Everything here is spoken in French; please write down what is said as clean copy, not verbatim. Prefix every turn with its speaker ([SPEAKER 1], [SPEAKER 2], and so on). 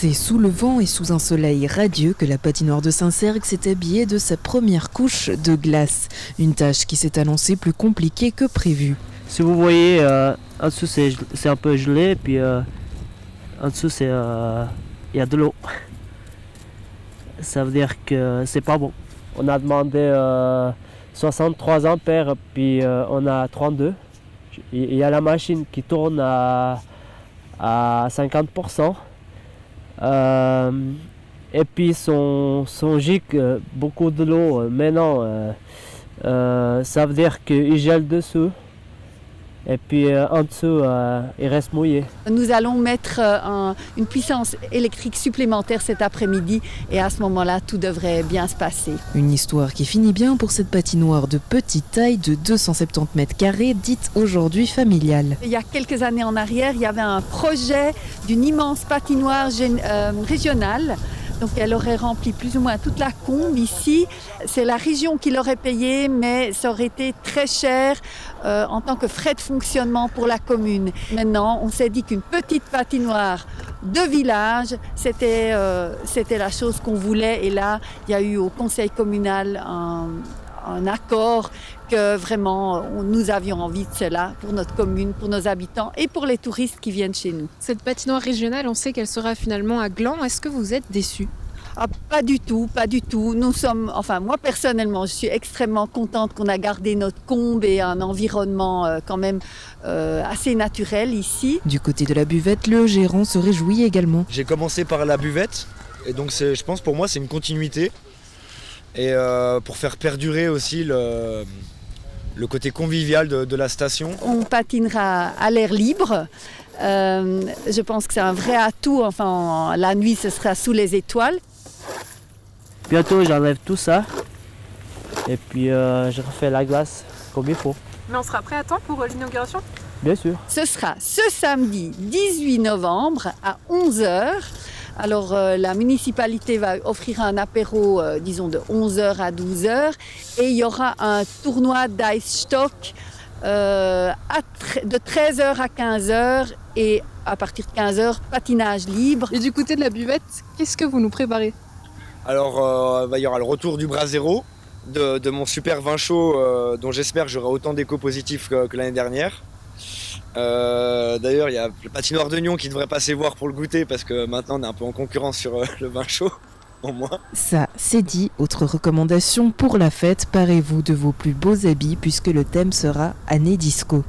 [SPEAKER 1] C'est sous le vent et sous un soleil radieux que la patinoire de Saint-Cergue s'est habillée de sa première couche de glace. Une tâche qui s'est annoncée plus compliquée que prévu.
[SPEAKER 2] Si vous voyez, en dessous c'est un peu gelé, puis en dessous il y a de l'eau. Ça veut dire que c'est pas bon. On a demandé 63 ampères, puis on a 32. Il y a la machine qui tourne à 50%. Et puis son gicle, beaucoup de l'eau. Maintenant, ça veut dire qu'il gèle dessous. Et puis en dessous, il reste mouillé.
[SPEAKER 3] Nous allons mettre une puissance électrique supplémentaire cet après-midi et à ce moment-là, tout devrait bien se passer.
[SPEAKER 1] Une histoire qui finit bien pour cette patinoire de petite taille de 270 mètres carrés, dite aujourd'hui familiale.
[SPEAKER 3] Il y a quelques années en arrière, il y avait un projet d'une immense patinoire régionale. Donc elle aurait rempli plus ou moins toute la combe ici. C'est la région qui l'aurait payé, mais ça aurait été très cher en tant que frais de fonctionnement pour la commune. Maintenant, on s'est dit qu'une petite patinoire de village, c'était la chose qu'on voulait. Et là, il y a eu au conseil communal un accord que vraiment nous avions envie de cela pour notre commune, pour nos habitants et pour les touristes qui viennent chez nous.
[SPEAKER 4] Cette patinoire régionale, on sait qu'elle sera finalement à Gland. Est-ce que vous êtes déçus ?
[SPEAKER 3] Ah, pas du tout, pas du tout. Moi personnellement, je suis extrêmement contente qu'on a gardé notre combe et un environnement quand même assez naturel ici.
[SPEAKER 1] Du côté de la buvette, le gérant se réjouit également.
[SPEAKER 5] J'ai commencé par la buvette et donc je pense pour moi c'est une continuité. Et pour faire perdurer aussi le côté convivial de la station.
[SPEAKER 3] On patinera à l'air libre. Je pense que c'est un vrai atout. Enfin, la nuit, ce sera sous les étoiles.
[SPEAKER 2] Bientôt, j'enlève tout ça. Et puis, je refais la glace comme il faut.
[SPEAKER 4] Mais on sera prêt à temps pour l'inauguration ?
[SPEAKER 2] Bien sûr.
[SPEAKER 3] Ce sera ce samedi 18 novembre à 11h. Alors la municipalité va offrir un apéro, disons de 11h à 12h et il y aura un tournoi d'ice stock de 13h à 15h et à partir de 15h, patinage libre.
[SPEAKER 4] Et du côté de la buvette, qu'est-ce que vous nous préparez ?
[SPEAKER 5] Alors il y aura le retour du Brasero, de mon super vin chaud dont j'espère que j'aurai autant d'échos positifs que l'année dernière. D'ailleurs, il y a le patinoire de Nyon qui devrait passer voir pour le goûter parce que maintenant on est un peu en concurrence sur le vin chaud, au moins.
[SPEAKER 1] Ça, c'est dit. Autre recommandation pour la fête, parez-vous de vos plus beaux habits puisque le thème sera année disco.